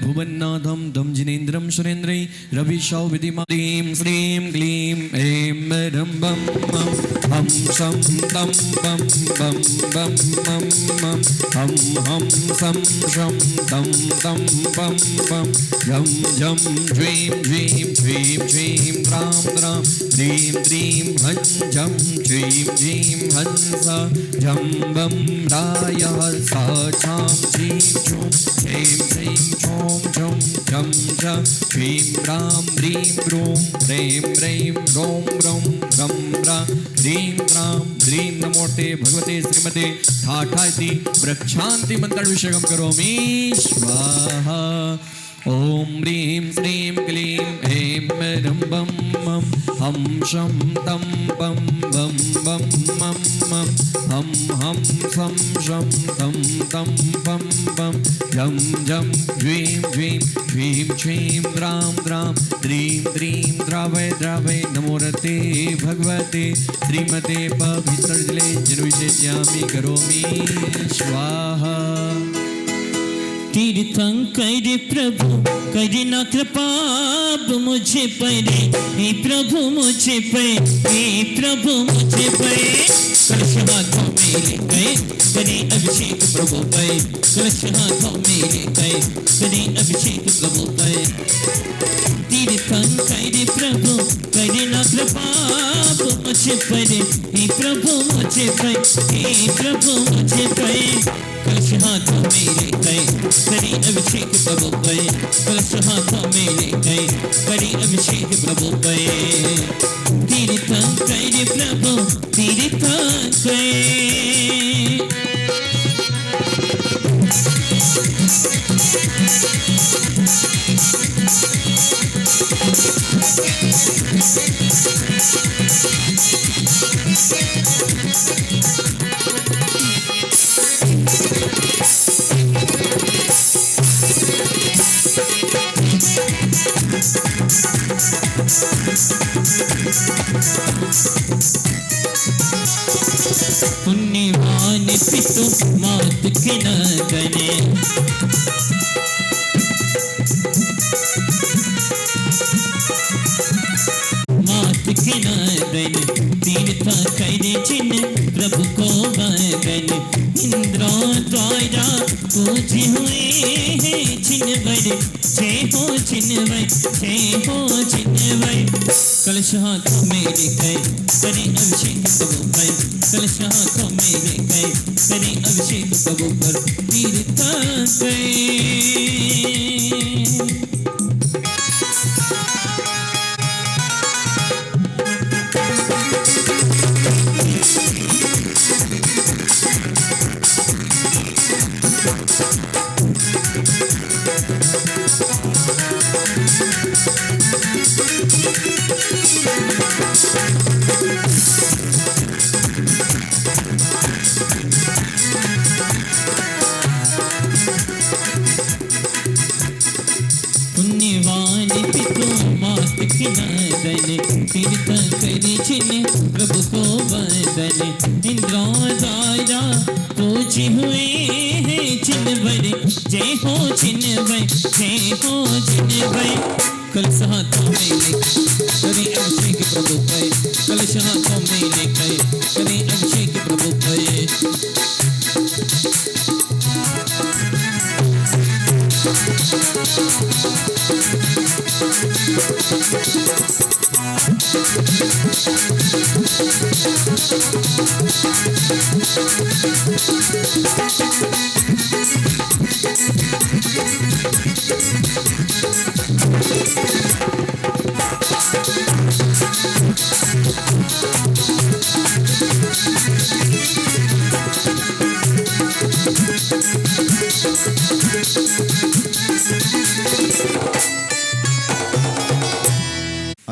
भुवन्नाथं दं जिनेन्द्रं सुरेन्द्रै रविशौ विधिमतीं श्रीं क्लीं ऐं रं बं मं हं शं तं बं बं बं मं मं हं हं शं शं तं तं बं बं झं झं झ्वीं झ्वीं झ्वीं झ्वीं द्रां द्रां द्रीं द्रीं हं झं झ्वीं झ्वीं हं सा झं बं रायः सा छां झीं छुं ऐं ह्रीं छौं छं झं झं ह्रीं रां ह्रीं रूं ह्रीं ह्रीं रों रौं रं ह्रां ह्रीं रां ह्रीं नमोते भगवते श्रीमते ठाठाइति वृक्षान्ति मंत्राभिषेकं करोमि स्वाहा। ओम ह्रीं श्रीं क्लीं ऐं रं बं मं हं शं तं बं बं बं मं मं हं हं शं शं तं तं बं बं झं झं झ्वीं झ्वीं झ्वीं झ्वीं द्रां द्रां द्रीं द्रीं द्रावय द्रावय नमोरते भगवते श्रीमते पवित्रजले जनविशेष्यामि करोमि स्वाहा। तीर्थंकर प्रभु करना कृपा मुझे पर, हे प्रभु मुझे पर, हे प्रभु मुझे पर। कलश हाथों में लेकर करे अभिषेक प्रभु पर, कलश हाथों में लेकर करे अभिषेक प्रभु पर। तीर्थंकर प्रभु करना कृपा मुझे पर, हे प्रभु मुझे पर, हे प्रभु मुझे पर। कलश हाथों में लेकर करे अभिषेक प्रभु पर, कलश हाथों में लेकर करे अभिषेक प्रभु पर। तीर्थंकर प्रभु तीर्थंकर पुण्यवान पितु मात के नगने, मात के नगन तीर्थंकर जिन प्रभु को वंदन। इंद्रा द्वारा पूजे हुए हैं जिनवर, जय हो जिनवर, जय हो जिनवर। कलश हाथों में लेकर करे अभिषेक प्रभु पर, कलश हाथों में लेकर करे अभिषेक प्रभु पर। तीर्थंकर तीर्थंकर जिन प्रभु को वंदन। इंद्रा द्वारा पूजे हुए हैं जिनवर, जय हो जिनवर, जय हो जिनवर। कलश हाथों में लेकर करे अभिषेक प्रभु पर, कलश हाथों में लेकर करे अभिषेक प्रभु पर।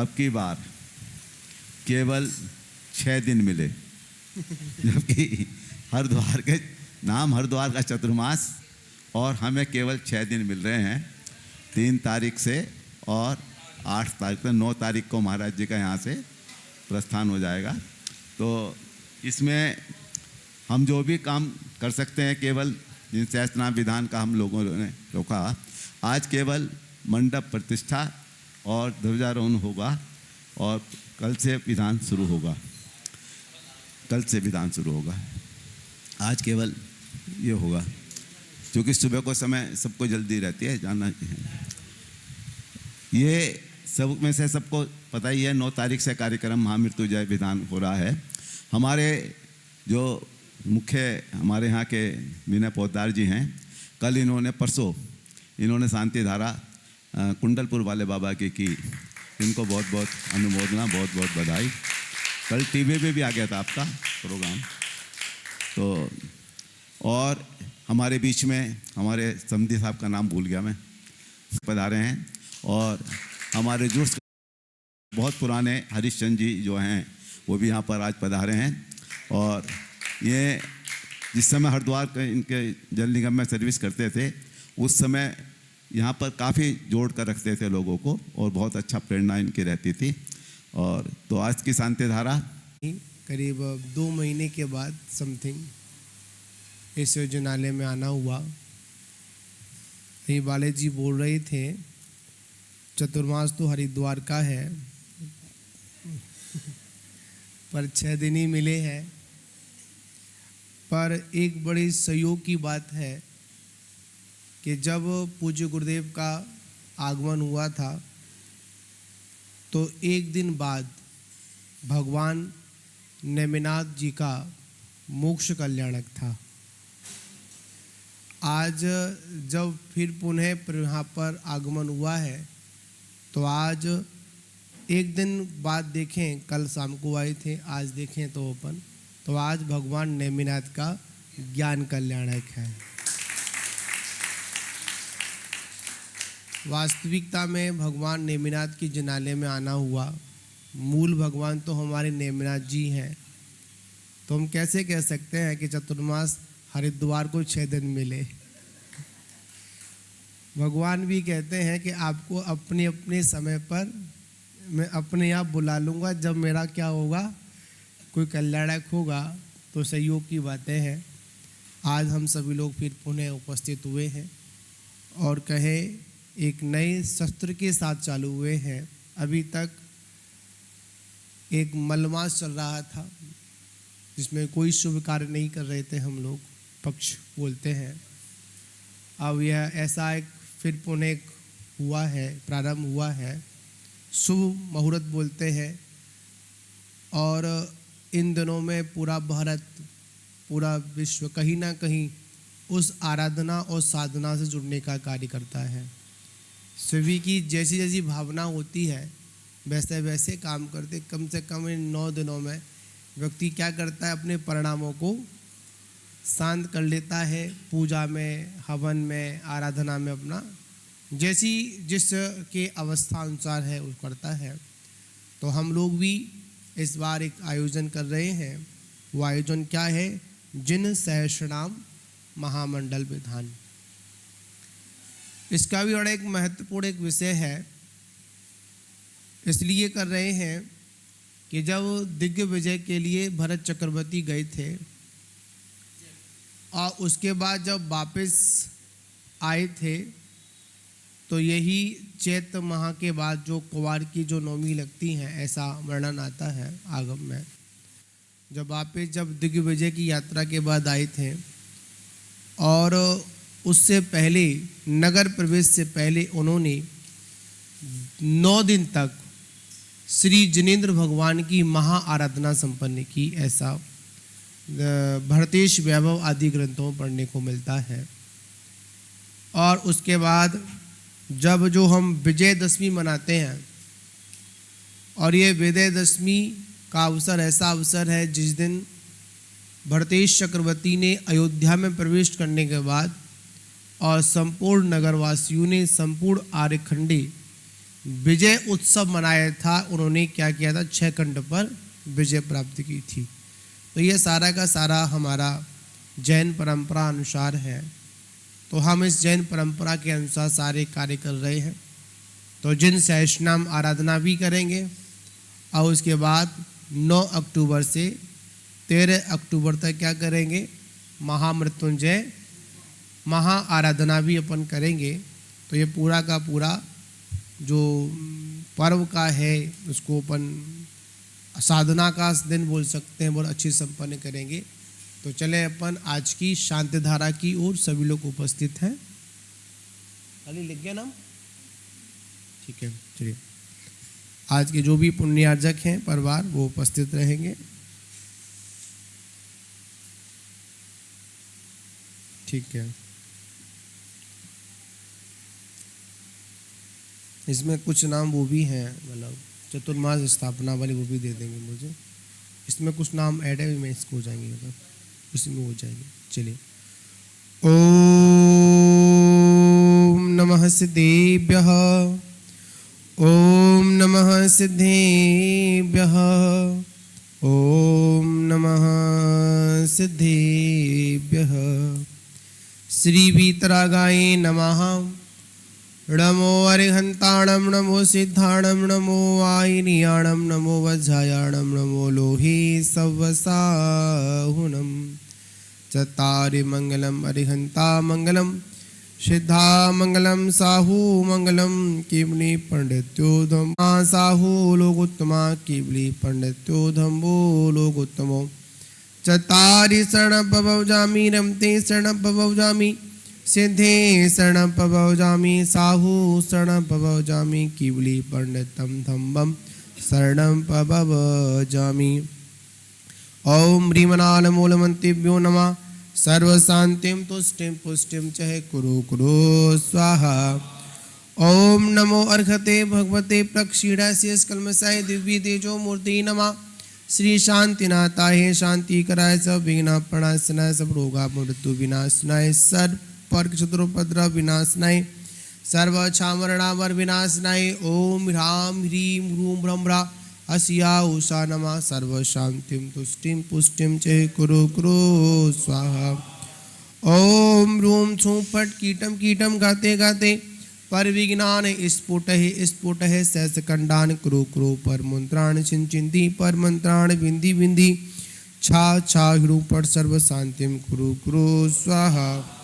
अब की बार केवल 6 दिन मिले, जबकि हरिद्वार के नाम हरिद्वार का चतुर्मास, और हमें केवल 6 दिन मिल रहे हैं, 3 तारीख से और 8 तारीख से। 9 तारीख को महाराज जी का यहाँ से प्रस्थान हो जाएगा। तो इसमें हम जो भी काम कर सकते हैं, केवल जिन सहस्त्रनाम विधान का हम लोगों ने रोका, आज केवल मंडप प्रतिष्ठा और ध्वजारोहण होगा, और कल से विधान शुरू होगा। कल से विधान शुरू होगा, आज केवल ये होगा, क्योंकि सुबह को समय सबको जल्दी रहती है, जाना है। ये सब में से सबको पता ही है, 9 तारीख से कार्यक्रम महामृत्युंजय विधान हो रहा है। हमारे जो मुख्य हमारे यहाँ के विनय पोद्दार जी हैं, कल इन्होंने परसों इन्होंने शांति धारा कुंडलपुर वाले बाबा की इनको बहुत बहुत अनुमोदना, बहुत बहुत बधाई। कल टीवी पे भी आ गया था आपका प्रोग्राम। तो और हमारे बीच में हमारे समधी साहब का नाम भूल गया मैं, पधारे हैं। और हमारे जुड़ बहुत पुराने हरीशचंद जी जो हैं वो भी यहाँ पर आज पधारे हैं। और ये जिस समय हरिद्वार के इनके जल निगम में सर्विस करते थे, उस समय यहाँ पर काफ़ी जोड़ कर रखते थे लोगों को, और बहुत अच्छा प्रेरणा इनकी रहती थी। और तो आज की शांति धारा करीब 2 महीने के बाद समथिंग इस योजनालय में आना हुआ। ये बाले जी बोल रहे थे, चतुर्मास तो हरिद्वार का है, पर 6 दिन ही मिले हैं। पर एक बड़ी सहयोग की बात है कि जब पूज्य गुरुदेव का आगमन हुआ था, तो एक दिन बाद भगवान नेमिनाथ जी का मोक्ष कल्याणक था। आज जब फिर पुनः यहाँ पर आगमन हुआ है, तो आज एक दिन बाद देखें, कल शाम को आए थे, आज देखें तो अपन, तो आज भगवान नेमिनाथ का ज्ञान कल्याणक है। वास्तविकता में भगवान नेमिनाथ की जिनालय में आना हुआ, मूल भगवान तो हमारे नेमिनाथ जी हैं। तो हम कैसे कह सकते हैं कि चतुर्मास हरिद्वार को 6 दिन मिले। भगवान भी कहते हैं कि आपको अपने अपने समय पर मैं अपने आप बुला लूँगा, जब मेरा क्या होगा, कोई कल्याणक होगा। तो सहयोग की बातें हैं। आज हम सभी लोग फिर पुनः उपस्थित हुए हैं, और कहें एक नए शस्त्र के साथ चालू हुए हैं। अभी तक एक मलमास चल रहा था, जिसमें कोई शुभ कार्य नहीं कर रहे थे, हम लोग पक्ष बोलते हैं। अब यह ऐसा एक फिर पुनः हुआ है, प्रारंभ हुआ है, शुभ मुहूर्त बोलते हैं। और इन दिनों में पूरा भारत, पूरा विश्व कहीं ना कहीं उस आराधना और साधना से जुड़ने का कार्य करता है। सभी की जैसी जैसी भावना होती है, वैसे वैसे काम करते। कम से कम इन 9 दिनों में व्यक्ति क्या करता है, अपने परिणामों को शांत कर लेता है। पूजा में, हवन में, आराधना में अपना जैसी जिस के अवस्था अनुसार है वो करता है। तो हम लोग भी इस बार एक आयोजन कर रहे हैं। वो आयोजन क्या है? जिन सहस्रनाम महामंडल विधान। इसका भी बड़ा एक महत्वपूर्ण एक विषय है। इसलिए कर रहे हैं कि जब दिग्विजय के लिए भरत चक्रवर्ती गए थे, और उसके बाद जब वापस आए थे, तो यही चैत्र माह के बाद जो कुवार की जो नवमी लगती हैं, ऐसा वर्णन आता है आगम में। जब वापस जब दिग्विजय की यात्रा के बाद आए थे, और उससे पहले नगर प्रवेश से पहले उन्होंने 9 दिन तक श्री जिनेंद्र भगवान की महा आराधना संपन्न की। ऐसा भरतेश वैभव आदि ग्रंथों में पढ़ने को मिलता है। और उसके बाद जब जो हम विजयदशमी मनाते हैं, और ये विजयदशमी का अवसर ऐसा अवसर है जिस दिन भरतेश चक्रवर्ती ने अयोध्या में प्रवेश करने के बाद और संपूर्ण नगरवासियों ने, संपूर्ण आर्यखंडी विजय उत्सव मनाया था, उन्होंने क्या किया था, 6 खंड पर विजय प्राप्त की थी। तो ये सारा का सारा हमारा जैन परंपरा अनुसार है। तो हम इस जैन परंपरा के अनुसार सारे कार्य कर रहे हैं। तो जिन सहस्रनाम आराधना भी करेंगे और उसके बाद 9 अक्टूबर से 13 अक्टूबर तक क्या करेंगे, महामृत्युंजय महा आराधना भी अपन करेंगे। तो ये पूरा का पूरा जो पर्व का है उसको अपन साधना का दिन बोल सकते हैं, बहुत अच्छी संपन्न करेंगे। तो चले अपन आज की शांति धारा की ओर, सभी लोग उपस्थित हैं। खाली लिख गया नाम, ठीक है। चलिए, आज के जो भी पुण्यार्जक हैं परिवार वो उपस्थित रहेंगे, ठीक है। इसमें कुछ नाम वो भी हैं, मतलब चतुर्मास स्थापना वाले, वो भी दे देंगे मुझे। इसमें कुछ नाम ऐड है, मैं इसको हो जाएंगे, मतलब उसी में हो जाएंगे। चलिए, ओम नमः सिद्धेभ्यः, ओम नमः सिद्धेभ्यः, ओम नमः सिद्धेभ्यः। श्री वीतरागाय नमः। नमो अरिहंताणं, नमो सिद्धाणं, नमो वायिनियाणं, नमो वज्रायाणं, नमो लोहे सवसाहुनं। चत्तारि मंगलम अरिहंता मंगलम, सिद्धा मंगलम, साहू मंगलम, केवली पंडित्योधम साहू लोकोत्तमा, केवली पंडित्योधम वो लोकोत्तमो। चत्तारि शरणं पवजामि, रमते शरणं पवजामि, सिद्धे शरणं पवजामि, साहू शरणं पवजामि, केवली पंडितम धम्मं शरणं पवजामि। ओम ह्रीमनालमूलमन्त्रिभ्यो नमः। सर्वशान्तिं तुष्टिं पुष्टिं च कुरु कुरु स्वाहा। ओम नमो अर्हते भगवते प्रक्षीणास्य कल्मषाय दिव्य तेजो मूर्ति नमः। श्री शांतिनाथाय शांति कराय सब विघ्न प्रणाशनाय सब रोगा मृत्यु विनाशनाय सर्व चतुरोपद्रव विनाशनाय सर्व छामरणावर विनाशनाय। ओम ह्रां ह्रीं ह्रूं ब्रह्म ब्रा अस्या उषा नमः। सर्व शांतिं तुष्टिं पुष्टिं च कुरु कुरु स्वाहा। ओम रूम छूं फट कीटम कीटम गाते गाते पर विज्ञान स्फुट है सहस्कंडान कुरु कुरु पर मंत्राण चिंचिंती पर मंत्राण बिंदी बिंदी छा छा हिड़ू पर सर्व शांतिम कुरु कुरु स्वाहा।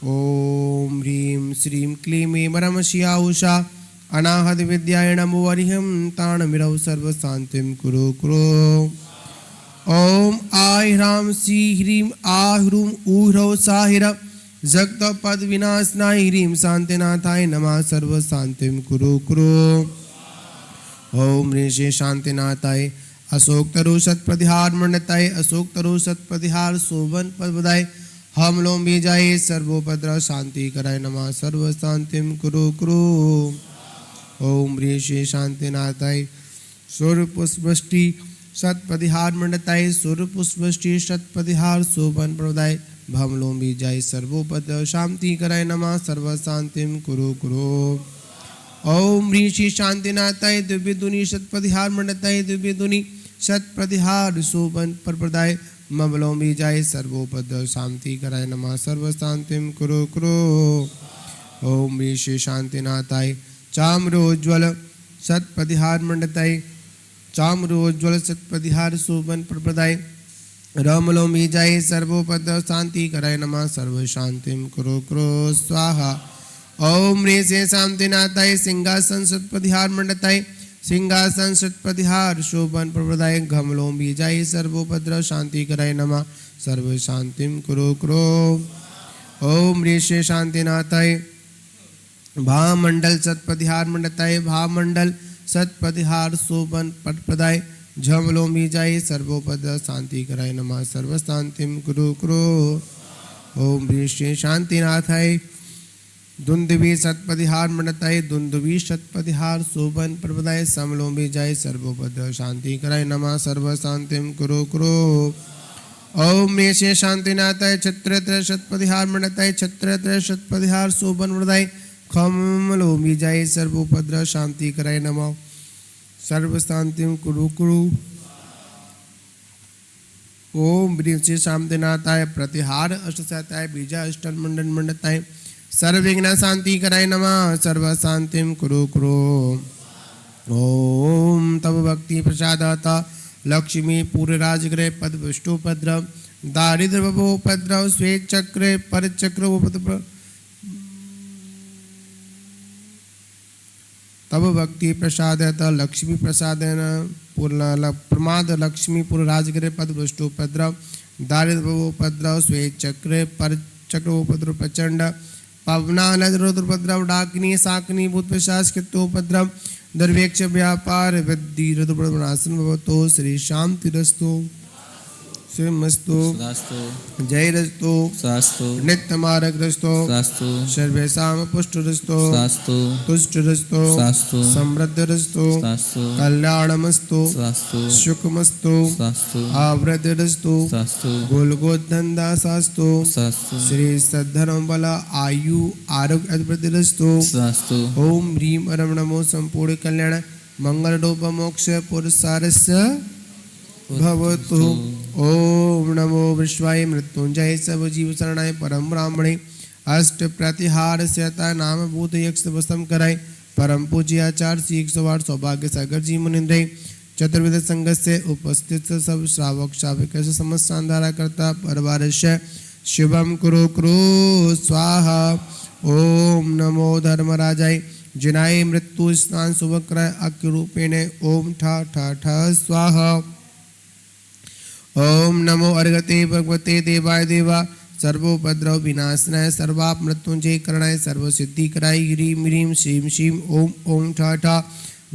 ओम ह्रीं श्रीं क्लीं ऐं शिया उषा अनाहत विद्याय नमो अरिहं ताणमिरौ सर्व शांतिम कुरु कुरु। ओम आय ह्रां सी ह्रीं आ ह्रूं ऊ ह्रौ सा हिर जगत पद विनाशनाय ह्रीं शांतिनाथाय नमः। सर्व शांतिम कुरु कुरु। ओम ह्रीं श्री शांतिनाथाय अशोक तरु सत्प्रतिहार मंडताय अशोक तरु सत्प्रतिहार शोभन पद बधाय हम लोम भी जाए सर्वोपद्र शांति कराय नमः। सर्व शांतिम कुरु कुरु। ओम ह्रीं श्री शांतिनाथाय सूर्य पुष्पष्टि सत्प्रतिहार मंडताय सूर्य पुष्पष्टि सत्प्रतिहार शोभन प्रदाय भमलों भी जाय सर्वोपद्र शांति कराय नमः। सर्व शांतिम कुरु कुरु। ओम ह्रीं श्री शांतिनाथाय दिव्य दुनि सत्प्रतिहार मंडताय दिव्य दुनि सत्प्रतिहार शोभन प्रदाय ममलों भी जाय सर्वोपद्र शांति कराय नमः। सर्व शांतिम कुरु कुरु। ओम ह्रीं श्री शांतिनाथाय चाम्रोज्वल सत्प्रतिहार मंडताय चाम्रोज्वल सत्प्रतिहार शोभन प्रदाय रामलो मी जाय सर्वोपद्र शांति कराय नमः। सर्व शांतिम कुरु कुरु स्वाहा। ओम ह्रीं श्री शांतिनाथाय सिंहासन सत्प्रतिहार मंडताय सिंहासन सत्प्रतिहार शोभन प्रदाय घमलो भी जाय सर्वोपद्र शांति कराय नमः। सर्व शांतिम कुरु कुरु। ओम ह्रीं श्री शांतिनाथाय भामंडल सत्प्रतिहार मंडताय भामंडल सत्प्रतिहार शोभन प्रदाय झमलो भी जाय सर्वोपद्र शांति कराय नमः। सर्व शांतिम कुरु कुरु। ओम ह्रीं श्री शांतिनाथाय दुंदुभी सत्प्रतिहार मंडताय दुंदुभी सत्प्रतिहार शोभन प्रदाय समलो भी जाय सर्वोपद्र शांति कराय नमः। सर्व शांतिम कुरु कुरु। ओम ह्रीं श्री शांतिनाथाय छत्रत्र सत्प्रतिहार मंडताय छत्रत्र सत्प्रतिहार शोभन प्रदाय खम लोमी जय सर्वोपद्र शांति कराय नमः सर्व शांतिम कुरु कुरु ओम ब्रीम श्री शांतिनाथाय प्रतिहार अष्टसाताय बीजा अष्टन मंडन मंडताय सर्वविघ्न शांति कराय नमः सर्व शांतिम कुरु कुरु ओम तब भक्ति प्रसादाता लक्ष्मी पूर्व राजगृह पद विष्णुपद्र दारिद्र भवोपद्रव श्वेत चक्र पर चक्र तब भक्ति प्रसादता लक्ष्मी प्रसादेन पूर्ण प्रमाद लक्ष्मी पूर्व राजगृह पद विष्णुपद्रव दारिद्र भवोपद्रव श्वेत चक्र पर चक्रोपद्रव प्रचंड पवना रुद्रपद्रव डाकिनी साकिनी भूत पिशाच कृतोपद्रव दर्वेक्ष व्यापार वृद्धि रुद्रनाशन भवतो श्री शांतिरस्तु श्रीमस्तु जय रस्तो नित्य मार्गरस्तो सर्वेषां पुष्टरस्तो तुष्ट रस्तो समृद्ध रस्तो कल्याणमस्तु सुखमस्तु आवृद्धि रस्तो गोलगोधंदा शास्तु श्री सद्धर्म बल आयु आरोग्य अद्भुत रस्तो ओम ह्रीं परम नमो संपूर्ण कल्याण मंगल रूप मोक्ष पुरुषारस्य भवतु ओम नमो विश्वाय मृत्युंजय सब जीव शरणाय परम ब्राह्मणे अष्ट प्रतिहार स्यता नाम भूत यक्ष वसम कराय परम पूज्य आचार्य श्री 108 सौभाग्य सागर जी मुनिंद्र चतुर्विध संघ से उपस्थित सब श्रावक श्राविका से समस्त सांधारा करता परिवारस्य शुभम कुरु कुरु स्वाहा ओम नमो धर्मराजाय जिनाय मृत्यु स्नान शुभ कराय अक्ष रूपेण ओम ठा ठा ठा स्वाहा ओम नमो अर्घते भगवते देवाय देवा सर्वोपद्रव विनाशनाय सर्वाप मृत्युंजय करणाय सर्व सिद्धि कराय ह्रीं ह्रीं श्रीं श्रीं ओम ओम ठा ठा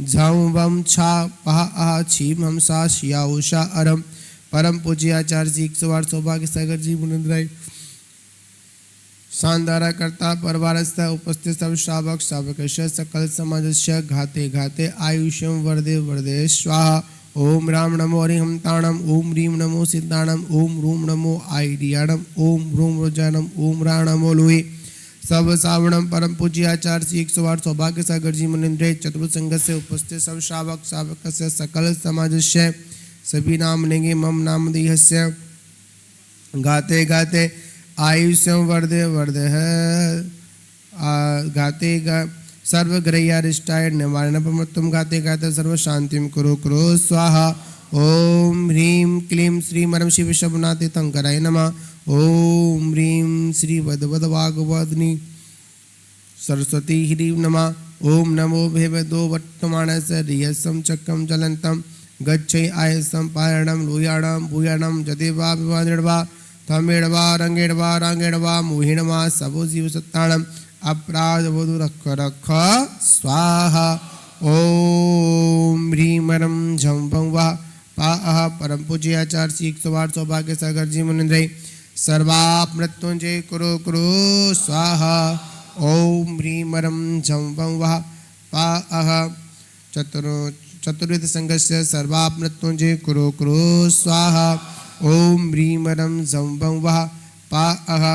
झं वम छा पहा आहा छीम हम सा शिया उषा अरम परम पूज्य आचार्य जी 108 सौभाग्य सागर जी मुनिंद्र शानदारा करता परिवारस्थ उपस्थित सब श्रावक श्रावकस्य सकल समाजस्य घाते घाते आयुष्यम वर्धे वर्धे स्वाहा ओम राम नमो हरिहम ताणम ओम ह्रीं नमो सिद्धाणम ओम रूम नमो आईडियाणम ओम रूम रोजानम ओम रा नमो लोहे सब सावणम परम पूज्य आचार्य श्री 108 सौभाग्य सागर जी मुनिंद्र चतुर्थ संघ से उपस्थित सब श्रावक श्रावक से सकल समाजस्य सभी नाम लेंगे मम नाम देहस्य गाते गाते आयुष्यम वर्धे वर्धे गाते गा सर्वग्रह्यारिष्टाय निवारणपमत्वं गाते गाते सर्व शांतिं कुरु कुरु स्वाहा ओम ह्रीं क्लीं श्री परम शिव शंभुनाथे तंकराय नमः ओम ह्रीं श्री वदवदवागवदनी सरस्वती ह्रीं नमः ओम नमो भेवदो वर्तमानस्य रियसं चक्रं ज्वलन्तं गच्छै आयसं पारणं लूयाणं भूयाणं जदेवा विवादिर्वा तमेडवा रंगेडवा रांगेडवा मोहिणवा सबो जीव सत्ताणं अपराध वधु रख रख स्वाहा ओम ह्रीं मरम झं भं वा पाह परम पूज्य आचार्य श्री 108 सौभाग्य सागर जी मुनिंद्र सर्वाप मृत्युंजय कुरु कुरु स्वाहा ओम ह्रीं मरम झं भं वा पाह चतुर्विध संघस्य सर्वाप मृत्युंजय कुरु कुरु स्वाहा ओम ह्रीं मरम झं भं वा पाह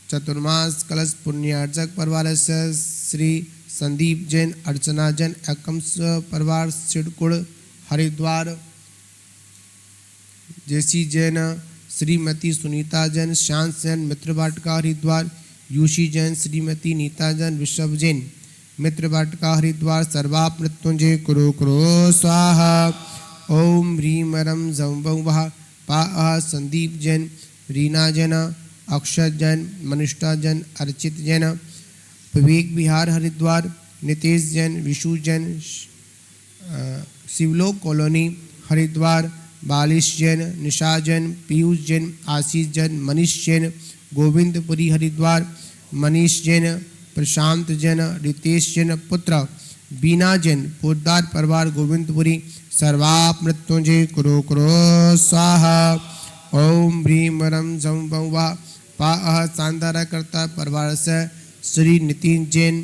चतुर्मास कलश पुण्यार्चक परिवार से श्री संदीप जैन अर्चना जैन एकम परिवार सिडकुड़ हरिद्वार जैसी जैन श्रीमती सुनीता जैन शांत जैन मित्र वाटिका हरिद्वार यूशी जैन श्रीमती नीता जैन विश्व जैन मित्र वाटिका हरिद्वार सर्वाप मृत्युंजय कुरु कुरु स्वाहा ओम ह्रीं मरम झं भं वः पाह संदीप जैन रीना जैन अक्षय जैन मनिष्ठा जैन अर्चित जैन विवेक विहार हरिद्वार नितेश जैन विशु जैन शिवलोक कॉलोनी हरिद्वार बालिश जैन निशा जैन पीयूष जैन आशीष जैन मनीष जैन गोविंदपुरी हरिद्वार मनीष जैन प्रशांत जैन रितेश जैन पुत्र बीना जैन पोदार परिवार गोविंदपुरी सर्वाप मृत्युंजय कुरु कुरु स्वाहा ओम ह्रीं मरम झं भं वा पाह शानदारा करता परिवार से श्री नितिन जैन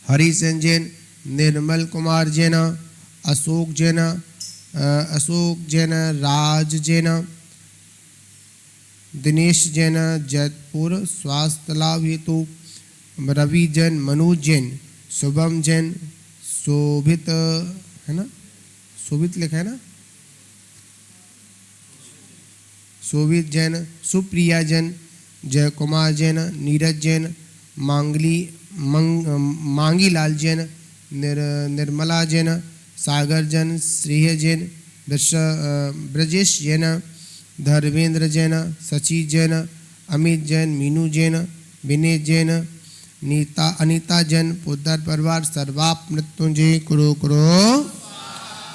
हरिसेन जैन निर्मल कुमार जैन अशोक जैन राज जैन दिनेश जैन जैतपुर स्वास्थ्य लाभ हेतु रवि जैन, मनोज जैन, शुभम जैन, शोभित है ना, शोभित लिखा है ना, शोभित जैन, सुप्रिया जैन, जय कुमार जैन, नीरज जैन, मांगी लाल जैन, निर्मला जैन, सागर जैन, श्रेय जैन, ब्रजेश जैन, धर्मेंद्र जैन, सची जैन, अमित जैन, मीनू जैन, विनय जैन, अनीता जैन, पोद्दार परिवार सर्वाप मृत्युंजय कुरु कुरु।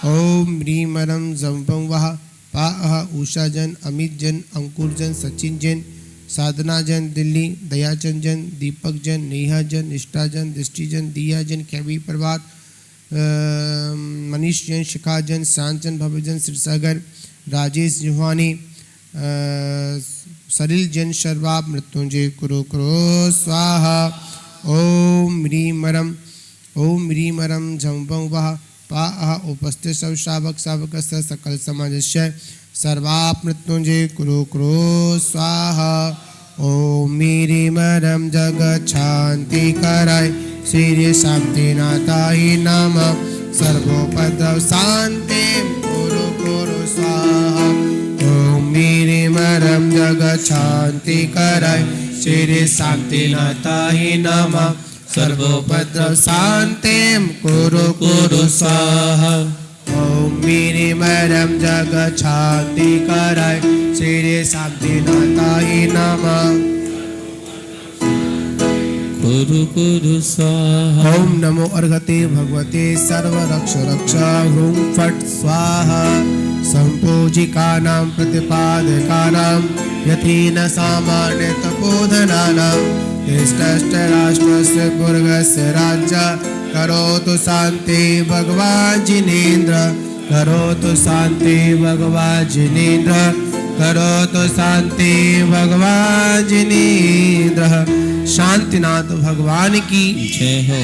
ओम ह्रीम रम जम वह पा उषा जैन, अमित जैन, अंकुर जैन, सचिन जैन, साधना जैन, दिल्ली, दयाचंद जैन, दीपक जैन, नेहा जैन, निष्ठा जैन, दृष्टि जैन, दिया जैन, कैबी परिवार, मनीष जैन, शिखा जैन, शांत जैन, भव्य जैन, सिरसागर, राजेश जुहानी, सलिल जैन, शर्वाप मृत्युंजय कुरु कुरु स्वाहा। ओम ह्रीम रम झम वह पा उपस्थित सब शावक शावक सकल समाजस्य सर्वाप मृत्युंजय कुरु कुरु स्वाहा। ओम मेरे मरम जगत शांति कराय श्री शांति नाथाहि नाम सर्वोपद्रव शांति कुरु कुरु स्वाहा। ओम मेरे मरम जगत शांति कराय श्री शांति नाथाहि नाम सर्वोपद्रव शांति कुरु कुरु स्वाहा। ओम मेरे मरम जगत शांति कराय श्री शांति नाथाहि नाम कुरु कुरु स्वाहा। ओम नमो अर्घते भगवते सर्वरक्ष रक्षा ह्रूं फट् स्वाहा। संपूजिकानां प्रतिपादकानां यथेन सामान्य तपोधनानां इष्टराष्ट्रस्य पुर्गस्य राज्य करोतु शांति भगवान् जिनेन्द्र करोतु शांति भगवान् जिनेन्द्र करोतु शांति भगवान् जिनेन्द्र। शांतिनाथ भगवान की जय हो।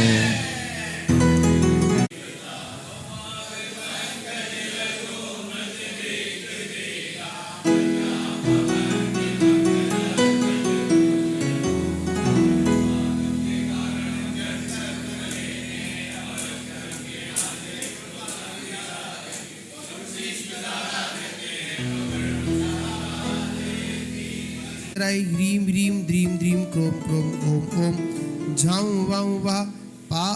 ह्रीम ह्रीम द्रीम द्रीम क्रोम क्रोम ओम ओम झम वम वह पा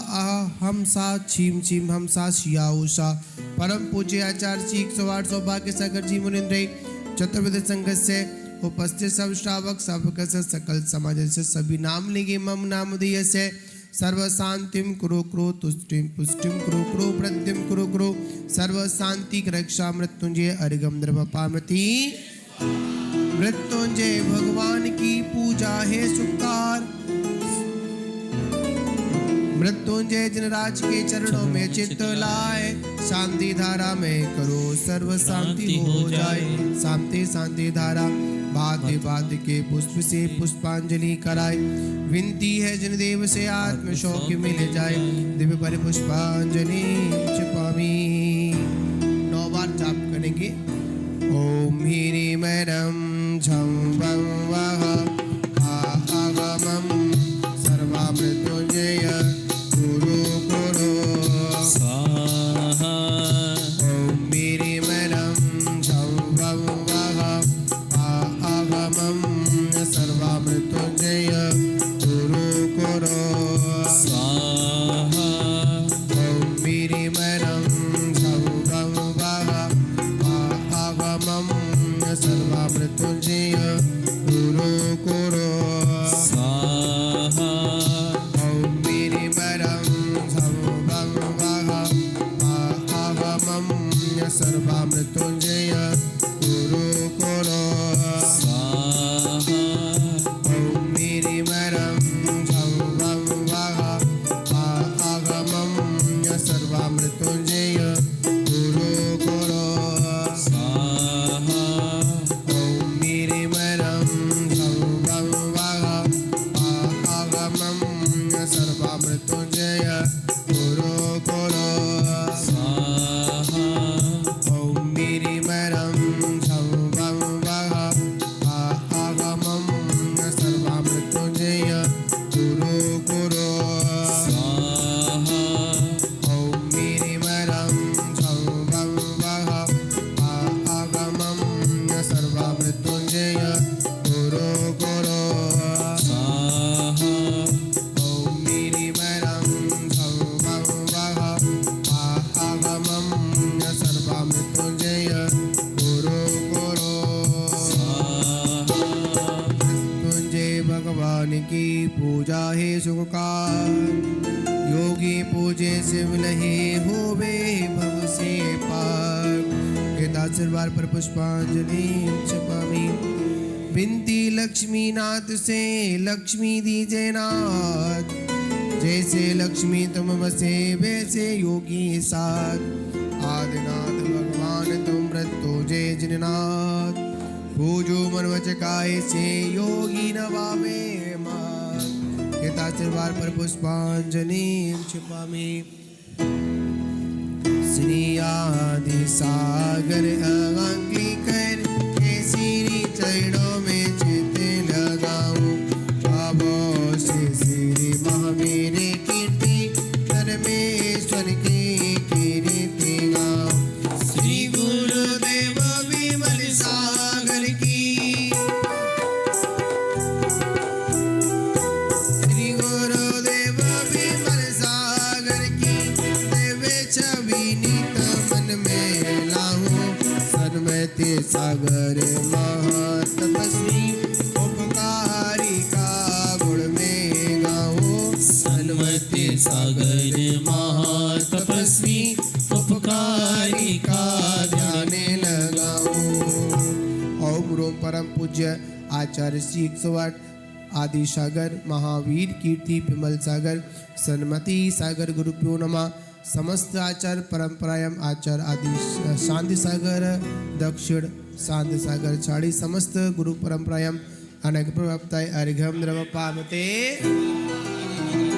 हम सा छीम छीम हम सा शिया उषा। परम पूज्य आचार्य श्री 108 सौभाग्य सागर जी मुनिन्द्र चतुर्विध संघ से उपस्थित सब श्रावक सबक से सकल समाज से सभी नाम लेंगे मम नामधेय से सर्व शांतिम कुरु कुरु तुष्टिम पुष्टिम कुरु कुरु प्रद्युम कुरु कुरु सर्व शांति रक्षा मृत्युंजय अरिगम द्रवपामति। मृत्युंजय भगवान की पूजा है सुखकार। मृत्युंजय जिनराज के चरणों में चित्त लाए शांति धारा में करो सर्व शांति हो जाए। शांति शांति धारा भांति भांति के पुष्प से पुष्पांजलि कराए। विनती है जिनदेव से आत्म शौक मिल जाए दिव्य पर पुष्पांजलि छिपामी। 9 बार जाप करेंगे। ओम ह्रीम रम झम वम वह आगमम सर्वमृत्युंजय कुरु कुरु स्वाहा। ओम ह्रीम रम झम वम वह आगमम सर्वमृत्युंजय कुरु कुरु स्वाहा। ओम ह्रीम रम झम वम वह आगमम सर्वमृत्युंजय कुरु कुरु स्वाहा। ओम ह्रीम रम झम वम वह आगमम सर्वमृत्युंजय कुरु कुरु स्वाहा। ओम ह्रीम रम झम वम वह आगमम सर्वमृत्युंजय कुरु कुरु स्वाहा। ओम ह्रीम रम झम वम वह आगमम सर्वमृत्युंजय कुरु कुरु स्वाहा। ओम ह्रीम रम झम वम वह आगमम सर्वमृत्युंजय कुरु कुरु पूजे शिव नहीं होवे भव से पार। केदारवार पर पुष्पांजलि छपामी। विनती लक्ष्मी नाथ से लक्ष्मी दीजे नाथ, जैसे लक्ष्मी तुम बसे वैसे योगी साथ। आदिनाथ भगवान तुम व्रतो जय जिननाथ, पूजो मन वच काय से योगी नवावे मां। केदारवार पर पुष्पांजलि छिपामी। श्री आदि सागर अंगीकर के श्री चरणों में चित लगाऊं। बाबो से श्री महावीर कीर्ति धर्मेश्वर की कीर्ति गाऊं। श्री गुरुदेव विमल सागर की, श्री गुरुदेव विमल सागर की देवे छवि नित मन में लाऊं। सन्मति सागर महातपस्वी उपकारी का गुण में गाऊं। सन्मति सागर महातपस्वी उपकारी का ध्यान लगाऊं। ओम रोम परम पूज्य आचार्य श्री 108 आदि सागर महावीर कीर्ति विमल सागर सन्मति सागर गुरुभ्यो नमः। समस्त आचार्य परंपरायाम आचार्य आदि शांति सागर दक्षिण शांति सागर छाड़ी समस्त गुरु परंपरायाम अनेक प्रवक्ताएं अर्घ्यम द्रव पामते।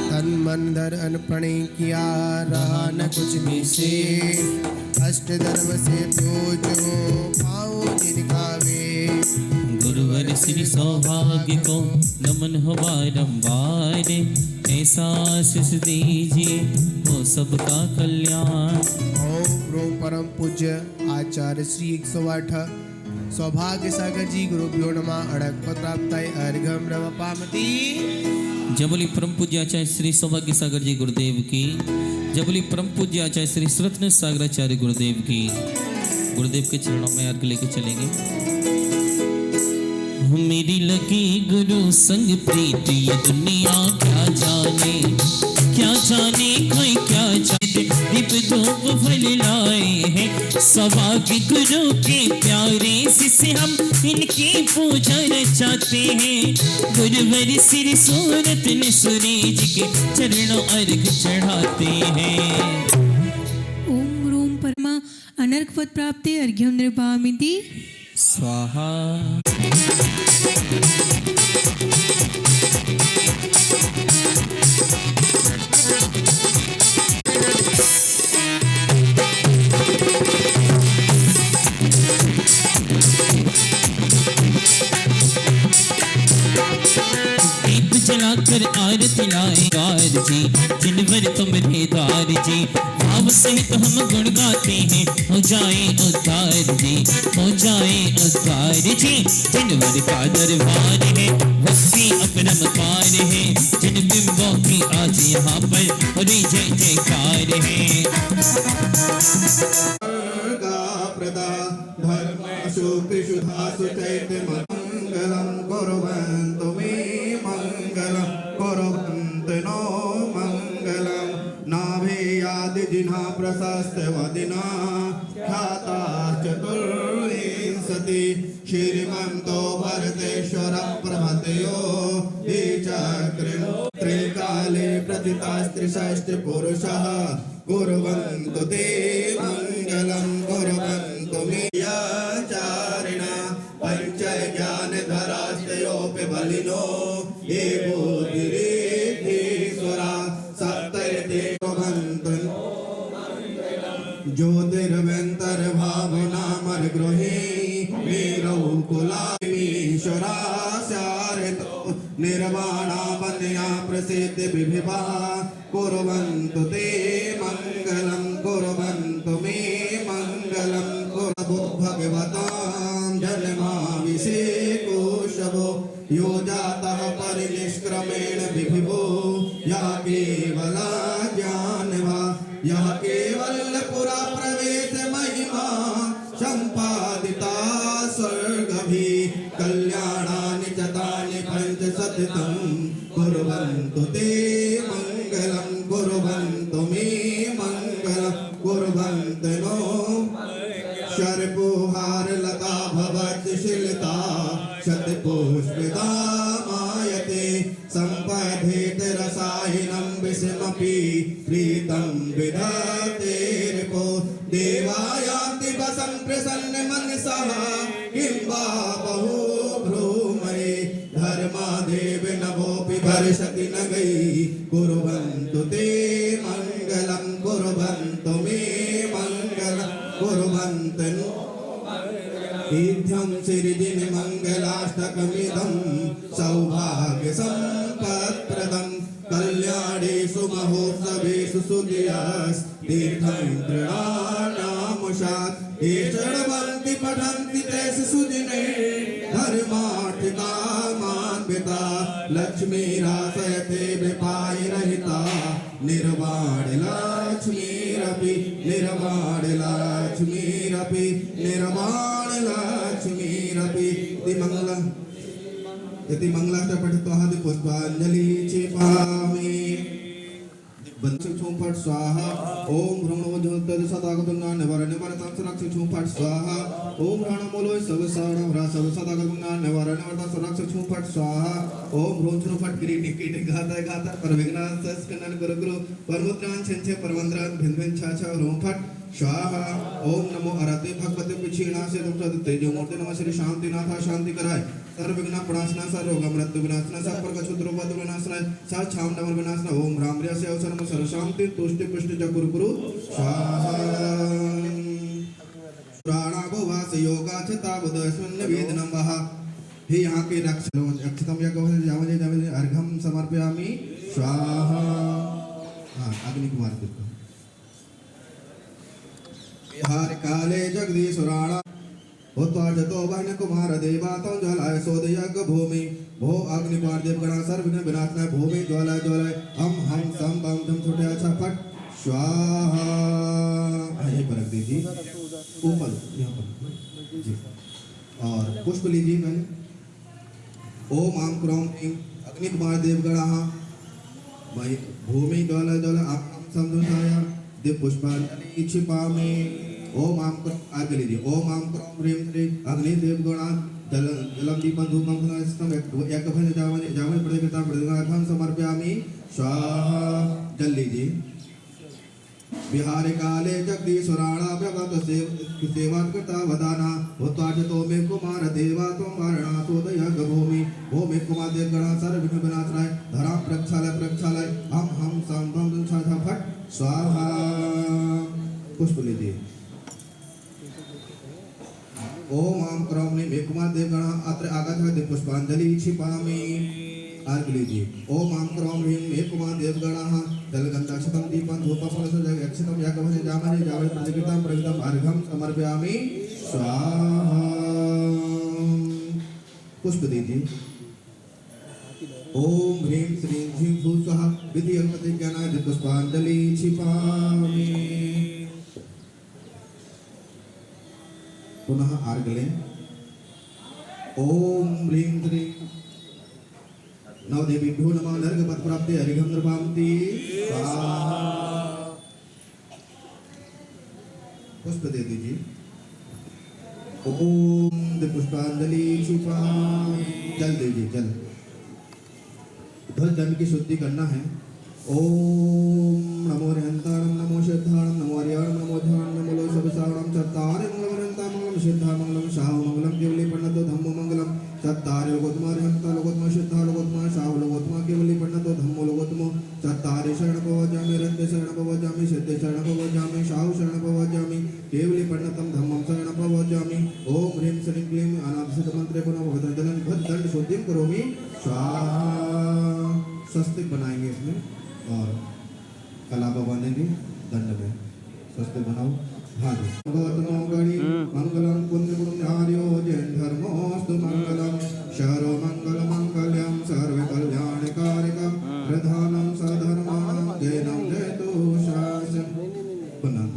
तन मन धर अन प्रणय किया रहा न कुछ भी से। अष्ट धर्म से पूजो पाओ जिनका वे। गुरुवर श्री सौभाग्य को नमन हो बारंबार, ऐसा आशीष दीजिए हो सबका कल्याण। ओम रोम परम पूज्य आचार्य श्री 108 सौभाग्य सागर जी गुरुभ्यो नमः। अड़क प्राप्ताय अर्घम नव पामती। जबली परम पूज्य आचार्य श्री सौभाग्य सागर जी गुरुदेव की। जबली परम पूज्य आचार्य श्री रत्न सागराचार्य गुरुदेव की। गुरुदेव के चरणों में अर्घ लेके चलेंगे। मेरी लगी गुरु संग प्रीत ये दुनिया क्या जाने कोई क्या जाने। दीप धूप फल लाए हैं सौभाग्य गुरु के प्यारे से हम इनकी पूजा चाहते हैं। गुरुवर सिर सूरत ने सूरज के चरणों अर्घ चढ़ाते हैं। ओम रोम परमा अनर्घ पद प्राप्ते अर्घ्यम निर्भामिति स्वाहा। जलाकर आरती लाए गार जी, जिनवर तुम भेदार जी। भाव सहित हम गुण गाते हैं, हो जाए उद्धार जी, हो जाए उद्धार जी। जिनवर का दरबार है, भक्ति अपरम पार है। जिन बिंबों की आज यहाँ पर और जय जयकार है। धर्माशु कृषुधासु चैत्य मंगलम कुर्वन्तु मे मंगलम कुर्वन्तु नो मंगलम। नाभेयादि जिन्हा प्रशस्त वदिना ख्याता चतुर्विंशति। श्रीमन्तो वरदेश्वर प्रभतयो ये चक्रिं त्रिकाले प्रतितास्त्रिषष्टि पुरुषः कुर्वन्तु ते मंगलम कुर्वन्तु मे चारिणा। पंच ज्ञान धरास्तयोपि बलिनो ये बोधिरेधीश्वरा। सप्तैते कुर्वन्तु ज्योतिर्व्यन्तर्भावनामर् गृहे वीरौ कुलामीश्वरा। स्यारितो निर्वाणावन्या प्रसिद्धि विभिवा। कुर्वन्तु ते मंगलम कुर्वन्तु मे मंगलम। कुरु भगवतां जन्माभिषेको शवो यो जातः परिनिष्क्रमेण विभिवो। या केवला ज्ञानवा यह केवल पुरा प्रवेश महिमा संपादिता स्वर्गभि। कल्याणानि चतानि पंच सततं कुर्वन्तु ते मंगलम कुर्वन्तु प्रीतम विधातेर को देवायाति वसं प्रसन्न मनसः किंवा बहु भ्रूमये धर्मादेव नभोपि वर्षति न गई कुर्वन्तु ते मंगलम कुर्वन्तु मे मंगलम कुर्वन्तु इत्यं सिरिदिन मंगलाष्टकमिदं सौभाग्य संपत्प्रदं कल्याणेषु महोत्सवेषु सुदियास् तीर्थं तृणानामुषात् ये षड्वन्ति पठन्ति तेषु सुदिने धर्मार्थिकामान्विता लक्ष्मीरासयते विपायरहिता निर्वाण लक्ष्मीरपि निर्वाण लक्ष्मीरपि निर्वाण लक्ष्मीरपि इति मंगलाष्टकं पठित्वा पुष्पांजलि क्षिपामि फट स्वाहा ओम भ्रूणवज्जोत्तद सदागतुन्ना निवारण निवारतां सुरक्षितुं फट स्वाहा ओम रणमूलो सवसारणं रासव सदागतुन्ना निवारण निवारतां सुरक्षितुं फट स्वाहा ओम भ्रूणचुं फट किरीटि कीटि घाता घाता परविघ्नान् सस्कन्नन गुरु गुरु परमुद्रान् छंछे परमंद्रान् भिन्न भिन्न छाछा रोम फट स्वाहा ओम नमो अरते भगवते पिछीणासे तुम तेजो मूर्ति नमः श्री शांतिनाथा शांति कराय सर्व विघ्न प्रणाशना सर्व रोग मृत्यु विनाशना सब पर कछुद्र उपद्रव विनाशना सा छाम नमः विनाशना ओम राम रियासे अवसर नमः सर्व शांति तुष्टि पुष्टि जगुरु गुरु स्वाहा प्राणाभवास योगा चतावदस्मन् वेदनं वहा हे यहाँ के रक्षतम यज्ञ जावजे जावजे अर्घम समर्पयामि स्वाहा अग्नि कुमार को बिहार काले जगदीश्वराणा होत्वाजतो वहन कुमार देवातं ज्वालाय सोदयज्ञ भूमि भो अग्नि कुमार देवगणा सर्व विघ्न विनाशनाय भूमि ज्वालाय ज्वालाय हम सम बम धम छोटे अच्छा फट स्वाहा यहीं पर रख दीजिए ऊपर यहाँ पर जी और पुष्प लीजिए मैंने ओम आम क्रोम ह्रीं अग्नि कुमार देवगणा भाई भूमि ज्वालाय ज्वालाय आप समझाया देव पुष्पांजलि क्षिपामि ओम आम आगे लीजिए ओम आम क्रोम ह्रीं श्री अग्नि देवगणा जलम दीपं धूपं कुंडलस्थं एकभज जावने प्रतिकृतां प्रतिगृहार्थं समर्पयामि स्वाहा जल लीजिए बिहार काले जगदीश्वराणा भगवत सेवा कृता वदाना होत्वाजतो मे कुमार देवा त्वं वारणासोदय भूमि भूमि कुमार देवगणा सर्व विघ्न विनाशनाय धरां प्रक्षालय हम सं बम छाछा फट स्वाहा पुष्प लीजिए ओम आम क्रोम मे कुमार देवगणा अत्र आगतः पुष्पांजलि क्षिपामि अर्घ लीजिए ओम आम क्रोम ह्रीं मे कुमार देवगणः जलगन्धाक्षतं दीपं धूपं फलसज्जयक्षतं यागमने जामने जावने प्रतिकृतां प्रकृतं अर्घं समर्पयामि स्वाहा पुष्प दीजिए ओम ह्रीं श्रीं ह्रीं भू स्वाहा विधि अल्पतिज्ञानाय पुष्पांजलि क्षिपामि पुनः अर्घ लें ओम ह्रीं श्रीं नवदेवीभ्यो नमः नर्घपद प्राप्ते अर्घं नृपान्ति स्वाहा पुष्प दे दीजिए ओम पुष्पांजलि क्षिपामि जल दीजिए जल ध्वज दंड की शुद्धि करना है ओम नमो हरिहंताणं नमो सिद्धाणं नमो हरियाणं नमो ध्यानं नमो लो सबसारणं चत्तारे मंगलम मंगलम सिद्धा मंगलम शाह मंगलम केवली पन्नतो धम्मो मंगलम चत्तारे लोकोत्तमा हरिहंता लोकोत्तमा सिद्धा लोकोत्तमा शाह लोकोत्तमा केवली पन्नतो धम्मो लोकोत्तमो चत्तारे शरण पवजामि रत्ते शरण पवजामि सिद्धे शरण पवजामि शाह शरण पवजामि केवली पन्नतम धम्मं शरण पवजामि ओम ह्रीं श्रीं क्लीं अनादिसिद्ध मंत्रे पुनः भगवतं भद दंड शुद्धिं करोमि स्वाहा स्वस्तिक बनाएंगे इसमें और कलापा बांधेंगे दंड में स्वस्तिक बनाओ हाँ जी गौतमो गणि मंगलम पुण्य पुण्यार्यो जैन धर्मोस्तु मंगलम शरो मंगल मंगल्यम सर्व कल्याण कारकम प्रधानम सधर्मम जैनम जयतु शासन पुनः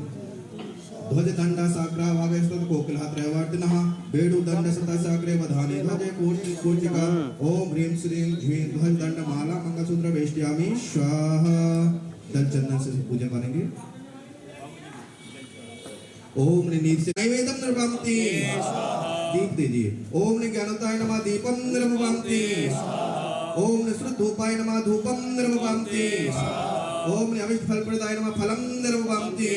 ध्वज दंड साग्रा भागस्तद कोकिलहात्रयवर्तिनः बेडु दंड सता साग्रे वधाने ध्वजे कूर्चिका ओम ह्रीं श्रीं ह्रीं ध्वज दंड माला मंगलसूत्र वेष्टयामि स्वाहा दल चंदन से पूजा करेंगे ओम नीर से नैवेद्यम नृपान्ति दीप दीजिए ओम ज्ञानोदाय नमः दीपम नृपान्ति ओम श्रुत धूपाय नमः धूपम नृपान्ति ओम अविष्ट फल प्रदाय नमः फलं निर्वपन्ति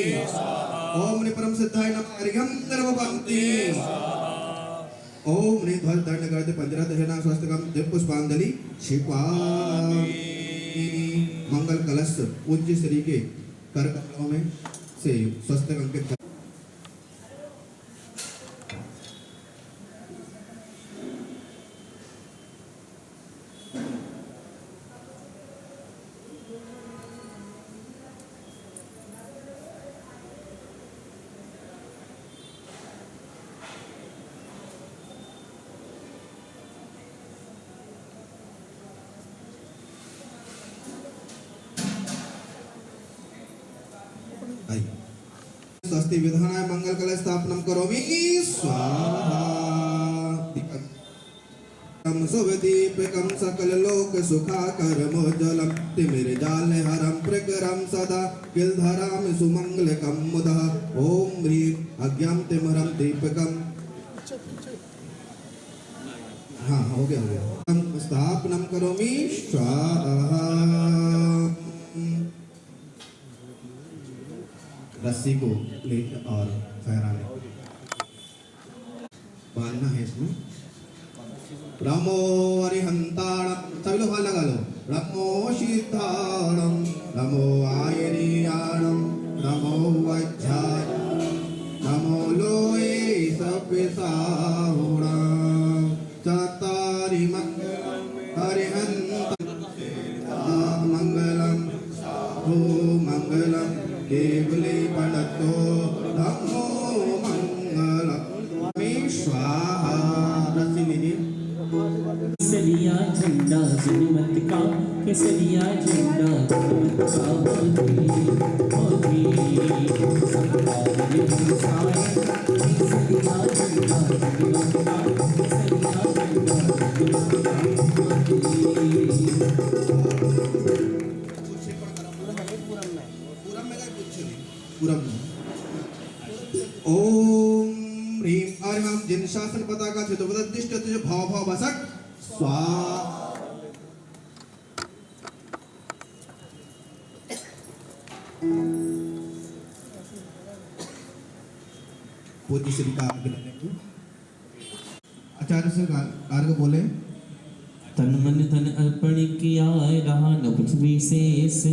ओम परम सिद्धाय नमः अर्घ्यं निर्वपन्ति ओम ध्वज दंड करते पंजरा दशना स्वस्तिकम दिव्य पुष्पांजलि शिवाय मंगल कलश पूज्य श्री के कर कमलों में से स्वस्तिक अंकित स्वस्ति विधानाय मंगल कलश स्थापनम करोमि स्वाहा कम सुवदीपकम सकल लोक सुखाकरम जलम तिमिरजाल हरम प्रकरम सदा किलधराम सुमंगलकम मुदः ओम ह्रीं अज्ञाम तिमिरम दीपकम हाँ हो गया स्थापनम करोमि स्वाहा रस्सी को ले और फहराने बांधना है इसमें ब्रह्मो अरिहंताणम सभी लोग हाथ लगा लो ब्रह्मो शीताणम नमो आयनीयाणम नमो वज्राय नमो लोए सपिसाहुणम चतारि मंगलम अरिहंताणम मंगलम हो मंगलम केवले पलतो धम्मो मंगलम स्वाहा रस्सी लीजिए केसरिया झंडा जनमत का केसरिया झंडा जनमत का मोदी सरकार ने साए केसरिया झंडा जनमत का केसरिया झंडा ओम ह्रीं अर्हं जिन शासन पताका चतुर्वदिष्ट तुझ भाव भाव बसट स्वाहा पूज्य श्री का आचार्य से कार्य बोले तन मन धन अर्पण किया रहा न कुछ विशेष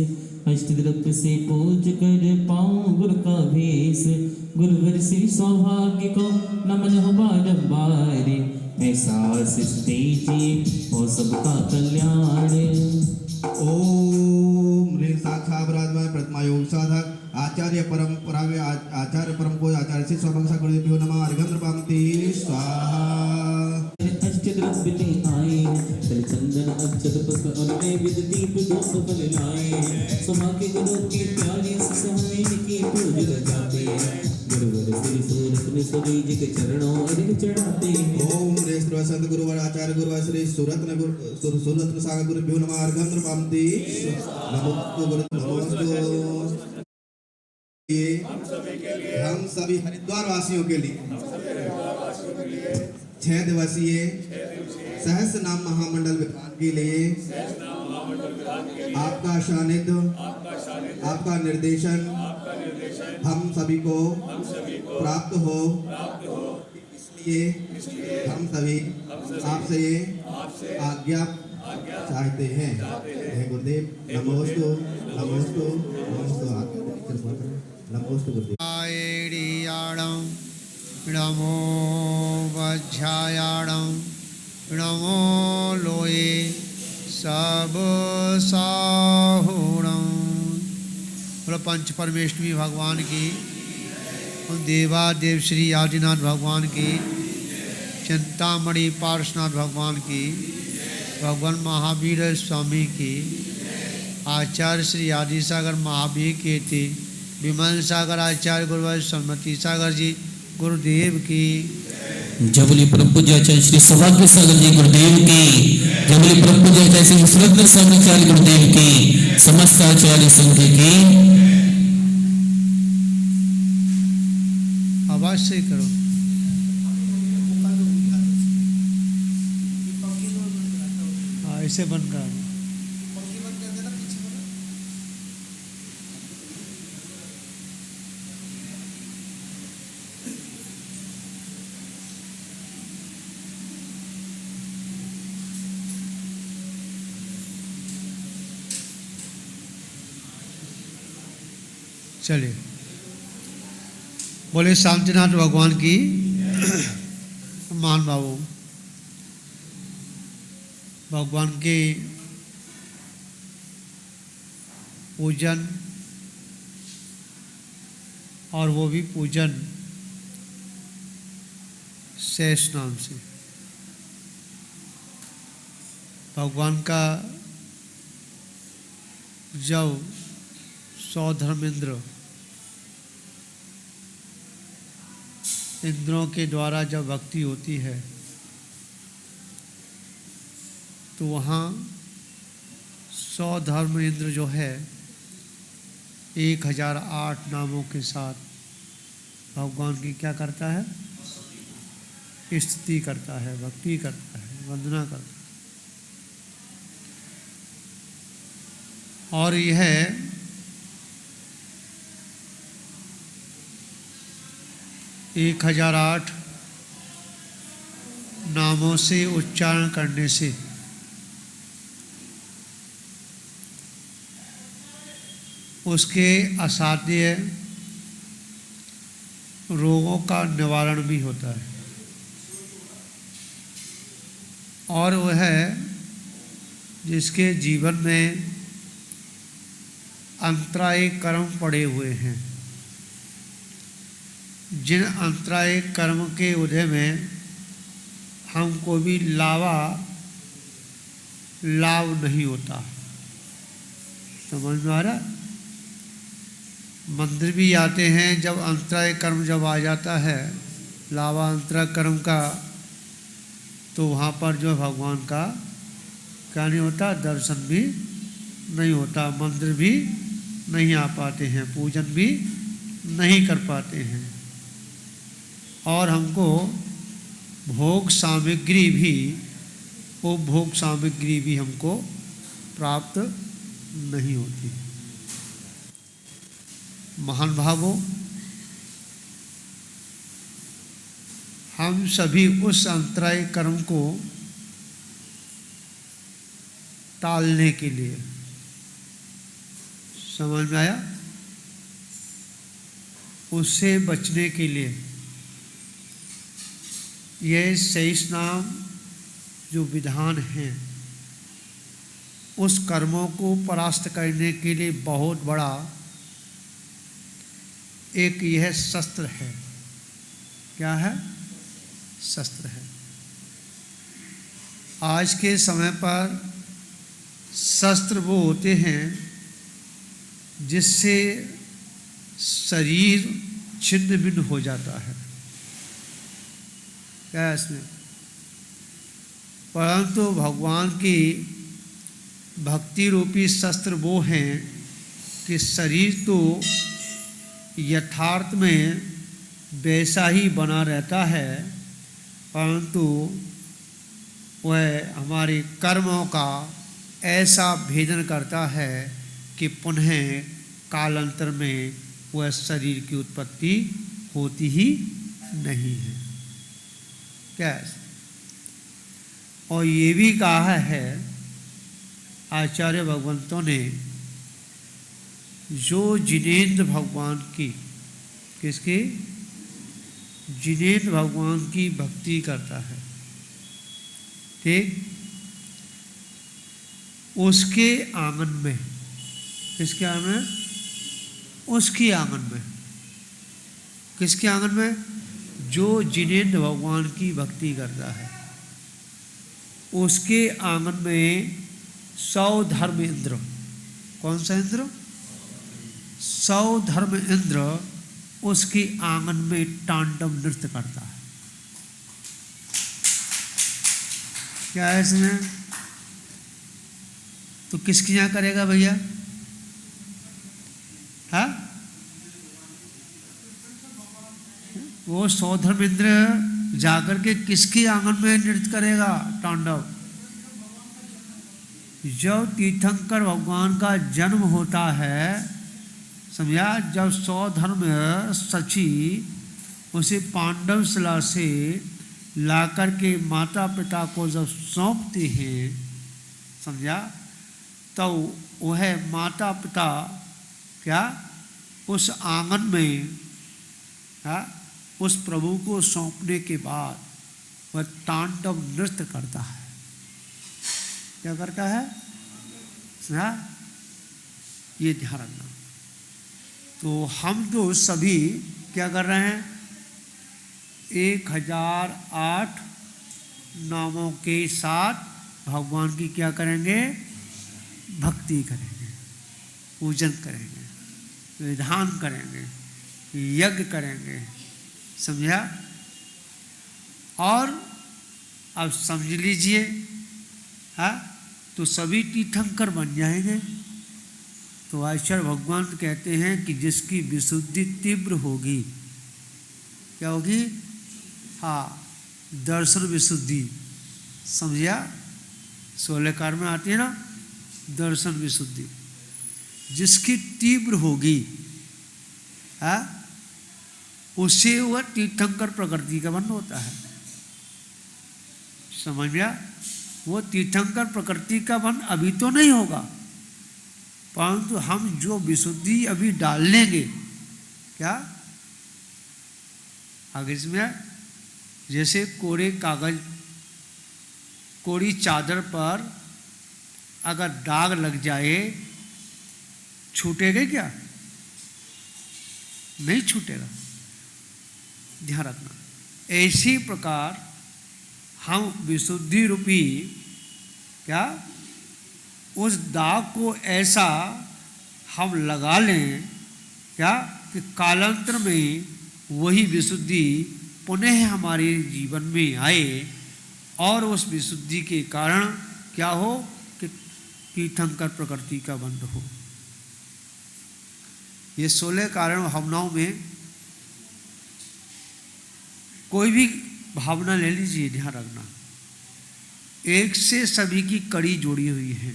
अष्ट द्रव्य से पूज कर पाऊं गुरु का भेष गुरुवर श्री सौभाग्य को नमन हो बारंबार ऐसा दीजिए हो सबका कल्याण ओम ह्रीं साक्षात् विराजमान प्रतिमा योग साधक आचार्य परंपरा में आचार्य परम को आचार्य से स्वाभक्सा गुरुदेव नमः अर्घ्यं निर्वपन्ति स्वाहा अष्ट द्रव्य ले आए तल चंदन अक्षत पुष्प और नैवेद्य दीप धूप फल लाए सुमा के गुरु की प्यारी सुहानी की पूज रचाते गुरुवर श्री सूरत ने सभी जी के चरणों अर्घ चढ़ाते ओम रे संत गुरुवर आचार्य गुरुवर श्री सूरत सागर गुरुभ्यो नमः अर्घ्यं निर्वपन्ति नमोस्तु गुरु नमोस्तु हम सभी हरिद्वार वासियों के लिए 6 दिवसीय सहस्त्र नाम महामंडल विधान के लिए आपका सानिध्य आपका निर्देशन हम सभी को प्राप्त हो इसलिए हम सभी आपसे ये आज्ञा चाहते हैं हे गुरुदेव नमोस्तु नमोस्तु नमोस्तु नमोस्तु गुरुदेव नमो वज्रायाणं नमो लोये सब साहुणं बोलो पंच परमेष्ठी भगवान की देवादेव श्री आदिनाथ भगवान की चिंतामणि पार्श्वनाथ भगवान की भगवान महावीर स्वामी की आचार्य श्री आदि सागर महावीर के थे विमल सागर आचार्य गुरुवर सम्मति सागर जी गुरुदेव की जबली परम पूज्य आचार्य श्री सौभाग्य सागर जी गुरुदेव की जबली परम पूज्य आचार्य श्री सुरत्न स्वामीचार्य गुरुदेव की समस्त आचार्य संघ की आवाज से करो हाँ ऐसे बंद कर चलिए, बोले शांतिनाथ भगवान की मान बाबू। भगवान के पूजन, और वो भी पूजन शेष नाम से। भगवान का जब 100 धर्मेंद्र इंद्रों के द्वारा जब भक्ति होती है तो वहाँ 100 धर्म इंद्र जो है 1008 नामों के साथ भगवान की क्या करता है? स्तुति करता है, भक्ति करता है, वंदना करता है। और यह 1008 नामों से उच्चारण करने से उसके असाध्य रोगों का निवारण भी होता है। और वह जिसके जीवन में अंतराय कर्म पड़े हुए हैं, जिन अंतराय कर्म के उदय में हमको भी लाभ नहीं होता। समझ में आ रहा? मंदिर भी आते हैं, जब अंतराय कर्म जब आ जाता है, लाभांतरा कर्म का, तो वहाँ पर जो भगवान का क्या नहीं होता? दर्शन भी नहीं होता, मंदिर भी नहीं आ पाते हैं, पूजन भी नहीं कर पाते हैं, और हमको भोग सामग्री भी, वो भोग सामग्री भी हमको प्राप्त नहीं होती। महान भावों, हम सभी उस अंतराय कर्म को टालने के लिए, समझ में आया? उससे बचने के लिए ये शेष नाम जो विधान हैं, उस कर्मों को परास्त करने के लिए बहुत बड़ा एक यह शस्त्र है। क्या है? शस्त्र है। आज के समय पर शस्त्र वो होते हैं जिससे शरीर छिन्न भिन्न हो जाता है। क्या है इसमें? परंतु भगवान की भक्ति रूपी शस्त्र वो हैं कि शरीर तो यथार्थ में वैसा ही बना रहता है, परंतु वह हमारे कर्मों का ऐसा भेदन करता है कि पुनः कालांतर में वह शरीर की उत्पत्ति होती ही नहीं है। क्या है? और ये भी कहा है आचार्य भगवंतों ने, जो जिनेंद्र भगवान की, किसकी? जिनेंद्र भगवान की भक्ति करता है, ठीक, उसके आंगन में, किसके आंगन में? उसके आंगन में। किसके आंगन में? जो जिनेंद्र भगवान की भक्ति करता है, उसके आंगन में 100 धर्म इंद्र। कौन सा इंद्र? 100 धर्म इंद्र उसके आंगन में तांडव नृत्य करता है। क्या है इसमें? तो किसके यहाँ करेगा भैया? हाँ, वो 100 धर्म इंद्र जाकर के किसके आंगन में नृत्य करेगा? तांडव। जब तीर्थंकर भगवान का जन्म होता है, समझा, जब 100 धर्म सची उसे पांडव शिला से लाकर के माता पिता को जब सौंपते हैं, समझा, तो वह माता पिता क्या उस आंगन में उस प्रभु को सौंपने के बाद वह तांडव नृत्य करता है। क्या करता है? ये ध्यान रखना। तो हम जो सभी क्या कर रहे हैं? 1008 नामों के साथ भगवान की क्या करेंगे? भक्ति करेंगे, पूजन करेंगे, विधान करेंगे, यज्ञ करेंगे। समझा? और अब समझ लीजिए, तो सभी तीर्थंकर बन जाएंगे। तो आचार्य भगवान कहते हैं कि जिसकी विशुद्धि तीव्र होगी, क्या होगी? दर्शन विशुद्धि। समझा? 16 कार में आती है ना, दर्शन विशुद्धि। जिसकी तीव्र होगी उससे वह तीर्थंकर प्रकृति का बंध होता है। समझ गया? वो तीर्थंकर प्रकृति का बंध अभी तो नहीं होगा, परंतु हम जो विशुद्धि अभी डाल लेंगे, क्या आगे इसमें जैसे कोरे कागज, कोरी चादर पर अगर दाग लग जाए, छूटेगा क्या? नहीं छूटेगा। ध्यान रखना। ऐसी प्रकार हम विशुद्धि रूपी क्या उस दाग को ऐसा हम लगा लें क्या कि कालांतर में वही विशुद्धि पुनः हमारे जीवन में आए और उस विशुद्धि के कारण क्या हो कि तीर्थंकर प्रकृति का बंध हो। ये 16 कारण भावनाओं में कोई भी भावना ले लीजिए, ध्यान रखना, एक से सभी की कड़ी जोड़ी हुई है।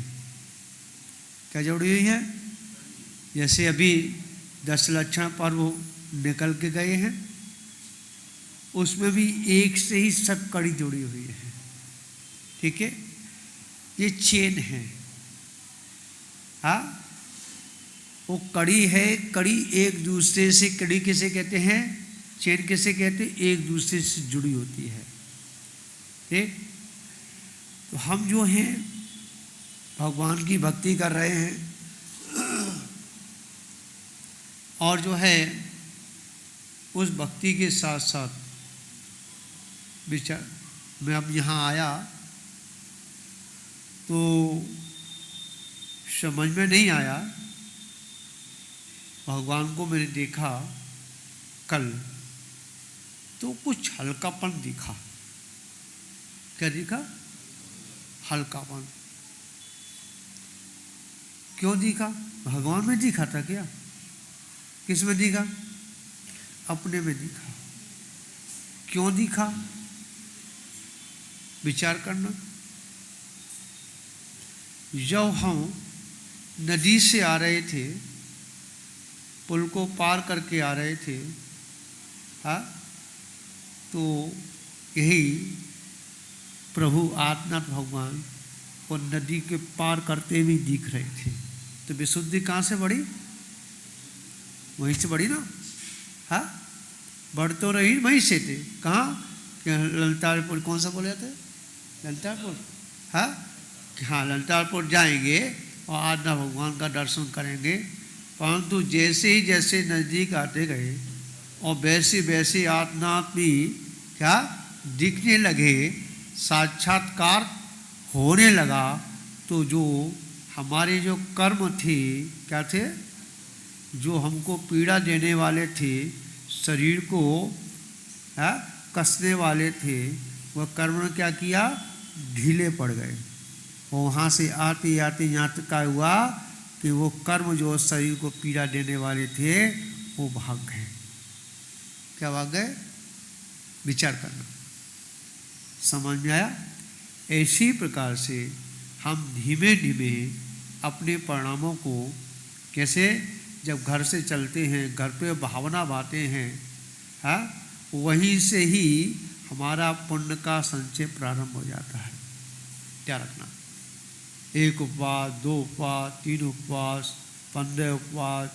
क्या जोड़ी हुई है? जैसे अभी 10 लक्षण पर्व निकल के गए हैं, उसमें भी एक से ही सब कड़ी जुड़ी हुई है। ठीक है? ये चेन है। वो कड़ी है। कड़ी एक दूसरे से, कड़ी किसे कहते हैं? चेन किसे कहते हैं? एक दूसरे से जुड़ी होती है। ठीक? तो हम जो हैं भगवान की भक्ति कर रहे हैं और जो है उस भक्ति के साथ साथ विचार, मैं अब यहाँ आया तो समझ में नहीं आया। भगवान को मैंने देखा कल तो कुछ हल्कापन दिखा। क्या दिखा? हल्कापन। क्यों दिखा? भगवान में दिखा था क्या? किस में दिखा? अपने में दिखा। क्यों दिखा? विचार करना। जब हम नदी से आ रहे थे, पुल को पार करके आ रहे थे, तो यही प्रभु आत्मनाथ भगवान को नदी के पार करते हुए दिख रहे थे। तो विशुद्धि कहाँ से बढ़ी? वहीं से बढ़ी ना। बढ़ तो रही वहीं से थे। कहाँ? ललितारपुर। कौन सा बोले थे? ललितारपुर। हाँ, ललितारपुर जाएंगे और आत्मा भगवान का दर्शन करेंगे, परंतु जैसे ही जैसे नज़दीक आते गए और वैसे वैसे आत्मनाथ भी क्या दिखने लगे, साक्षात्कार होने लगा। तो जो हमारे जो कर्म थे, क्या थे? जो हमको पीड़ा देने वाले थे, शरीर को कसने वाले थे, वह कर्म ने क्या किया? ढीले पड़ गए। और वहाँ से आते आते यहाँ तक का हुआ कि वो कर्म जो शरीर को पीड़ा देने वाले थे वो भाग गए। क्या भाग गए? विचार करना। समझ में आया? ऐसी प्रकार से हम धीमे धीमे अपने परिणामों को कैसे, जब घर से चलते हैं, घर पे भावना बातें हैं, वहीं से ही हमारा पुण्य का संचय प्रारंभ हो जाता है। क्या रखना? 1 उपवास, 2 उपवास, 3 उपवास, 15 उपवास,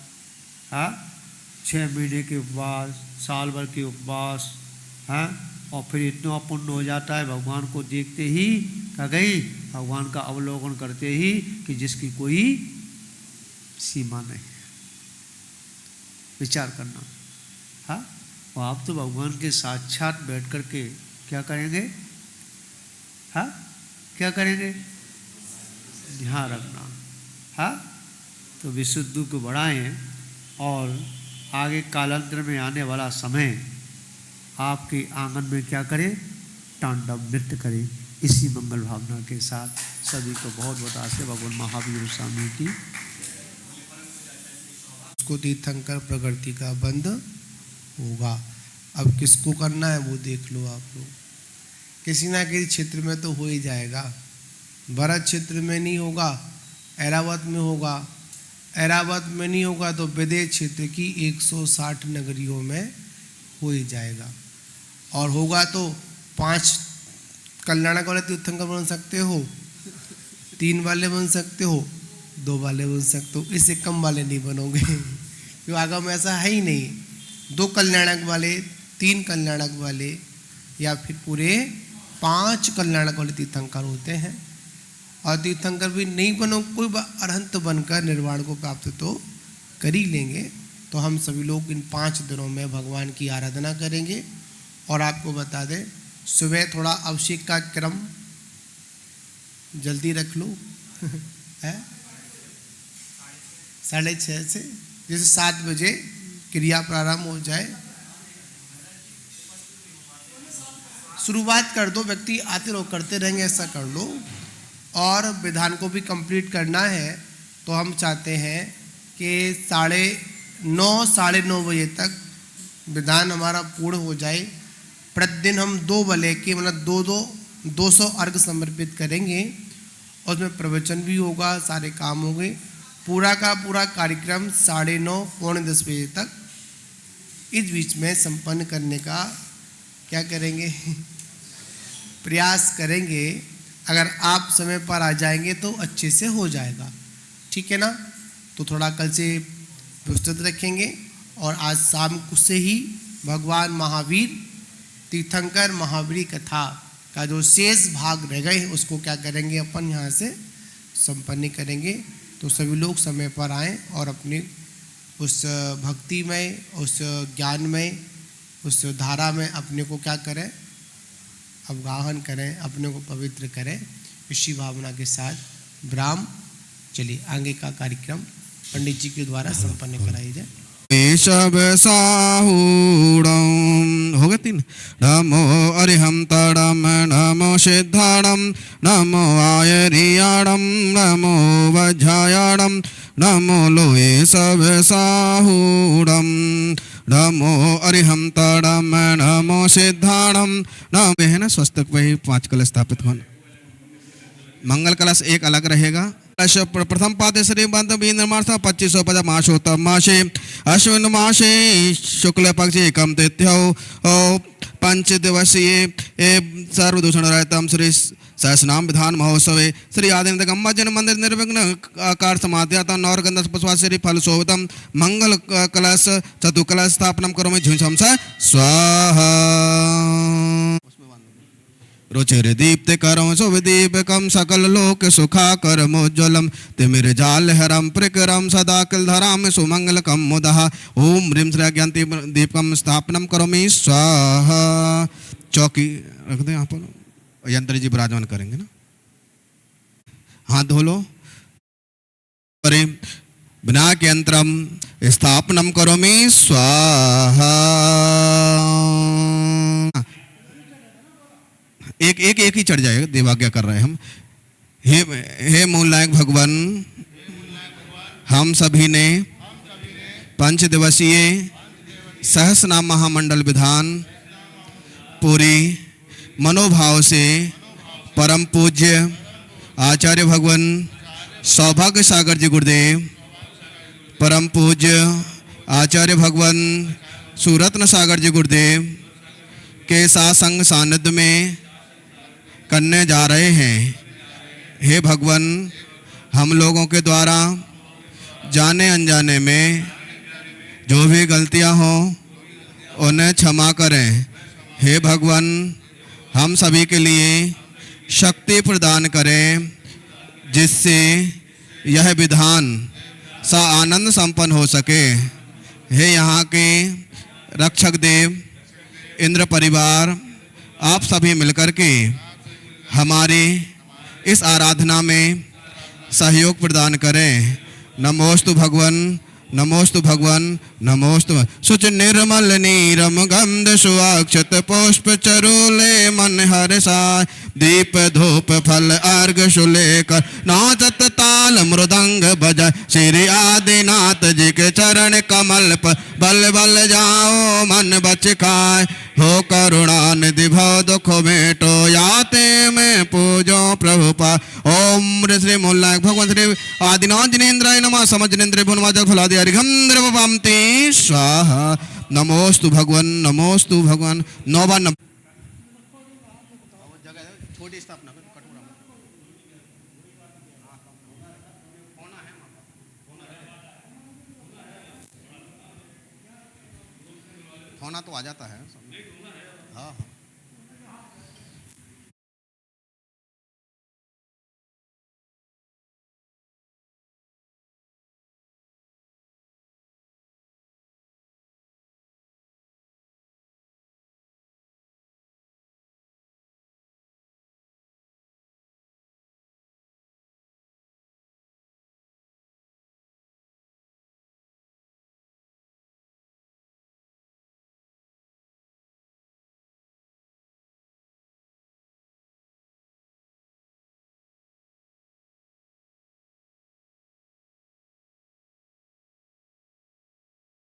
6 महीने के उपवास, साल भर के उपवास हैं, और फिर इतना पुण्य हो जाता है भगवान को देखते ही, क्या गई, भगवान का अवलोकन करते ही कि जिसकी कोई सीमा नहीं। विचार करना, हाँ, और आप तो भगवान के साक्षात बैठ कर के क्या करेंगे, हाँ, क्या करेंगे, ध्यान रखना, हाँ। तो विशुद्धि को बढ़ाएं और आगे कालांतर में आने वाला समय आपके आंगन में क्या करे, तांडव नृत्य करे। इसी मंगल भावना के साथ सभी को बहुत बहुत आशीर्वाद भगवान महावीर स्वामी की। उसको तीर्थंकर प्रकृति का बंध होगा। अब किसको करना है वो देख लो आप लोग। किसी ना किसी क्षेत्र में तो हो ही जाएगा। भरत क्षेत्र में नहीं होगा, ऐरावत में होगा। ऐरावत में नहीं होगा तो विदेश क्षेत्र की 160 नगरियों में हो ही जाएगा। और होगा तो 5 कल्याणक वाले तीर्थंकर बन सकते हो, 3 वाले बन सकते हो, 2 वाले बन सकते हो, इससे कम वाले नहीं बनोगे क्योंकि आगम ऐसा है ही नहीं। 2 कल्याणक वाले, 3 कल्याणक वाले, या फिर पूरे 5 कल्याणक वाले तीर्थंकर होते हैं। और तीर्थंकर भी नहीं बनो, कोई अरहंत बनकर निर्वाण को प्राप्त तो कर ही लेंगे। तो हम सभी लोग इन 5 दिनों में भगवान की आराधना करेंगे। और आपको बता दें, सुबह थोड़ा अभिषेक का क्रम जल्दी रख लो है 6:30 से, जैसे 7 बजे क्रिया प्रारंभ हो जाए, शुरुआत कर दो। व्यक्ति आते रहो, करते रहेंगे, ऐसा कर लो। और विधान को भी कंप्लीट करना है तो हम चाहते हैं कि 9:30 साढ़े 9 बजे तक विधान हमारा पूर्ण हो जाए। प्रतिदिन हम 2 बले के मतलब 200 अर्घ समर्पित करेंगे। उसमें प्रवचन भी होगा, सारे काम होंगे। पूरा का पूरा कार्यक्रम 9:30 पौने 10 बजे तक इस बीच में संपन्न करने का क्या करेंगे प्रयास करेंगे। अगर आप समय पर आ जाएंगे तो अच्छे से हो जाएगा, ठीक है ना। तो थोड़ा कल से प्रस्तुत रखेंगे। और आज शाम को से ही भगवान महावीर तीर्थंकर महावीरी कथा का जो शेष भाग रह गए उसको क्या करेंगे, अपन यहाँ से संपन्न करेंगे। तो सभी लोग समय पर आएँ और अपनी उस भक्तिमय, उस ज्ञानमय, उस धारा में अपने को क्या करें, अवगाहन करें, अपने को पवित्र करें। इसी भावना के साथ ब्राह्म चलिए आगे का कार्यक्रम पंडित जी के द्वारा संपन्न कराई जाए। सब साहूणम हो गए 3। नमो अरिहं तड़म, नमो सिद्धाणम, नमो आयरियाणम, नमो वज्रायाणम, नमो लोए सब साहूणम, नमो अरिहं तड़म, नमो सिद्धाणम। नम है ना स्वस्तक वही 5 कलश स्थापित होने। मंगल कलश एक अलग रहेगा। प्रथम पाद श्रीमंत निर्माण 2550 मासोत्तम मासे अश्विन मासे शुक्ल पक्ष एकम तिथ्यौ 5 दिवसीय सर्वदूषण रहितम श्री सहस्रनाम विधान महोत्सवे श्री आदित्य गम्मा जन मंदिर निर्विघ्न कार समाध्यातम नौरगंध पुष्पा श्री फल शोभितम मंगल कलश चतुकलश स्थापनम करोमि झुंझम स्वाहा। रुचिर दीप्त करम शुभदीपकम सकल लोक सुखाकरमोज्ज्वलम तिमिर जाल हरम प्रकरम सदा किल धराम सुमंगलकम मुदः ओम ह्रीं श्री ज्ञानति दीपकम स्थापनम करोमि स्वाहा। चौकी रख दें यहाँ पर, यंत्र जी विराजमान करेंगे ना। हाथ धो लो। विनायक यंत्रम स्थापनम करोमि स्वाहा। एक ही चढ़ जाएगा, देवाज्ञा कर रहे हैं हम। हे मूलनायक भगवान, हम सभी ने 5 दिवसीय सहस्रनाम महामंडल विधान पूरी मनोभाव से परम पूज्य आचार्य भगवान सौभाग्य सागर जी गुरुदेव, परम पूज्य आचार्य भगवान सुरत्न सागर जी गुरुदेव के साथ संग सानिध्य में करने जा रहे हैं। हे भगवान, हम लोगों के द्वारा जाने अनजाने में जो भी गलतियां हों उन्हें क्षमा करें। हे भगवान, हम सभी के लिए शक्ति प्रदान करें जिससे यह विधान सा आनंद संपन्न हो सके। हे यहाँ के रक्षक देव, इंद्र परिवार, आप सभी मिलकर के हमारी इस आराधना में सहयोग प्रदान करें। नमोस्तु भगवन, नमोस्तु भगवन, नमोस्तु। शुच निर्मल नीरम गंध सुअक्षत पुष्प चरूले मन हर्षाय। दीप धूप फल अर्घ सुलेकर नाचत ताल मृदंग बजाय। श्री आदिनाथ जी के चरण कमल पर बल बल जाओ मन बच खाए। हो करुणा निधि भव दुख मेटो याते में पूजो प्रभु पा। ओम श्री मोल्ला भगवान श्री आदिनाथ जिनेन्द्राय नमः। समजनेन्द्र भुवनवाचक फलादि हरिघंद्र पवंते स्वाहा। नमोस्तु भगवन, नमोस्तु भगवान। नौवा छोटी स्थापना होना तो आ जाता है। हाँ हाँ।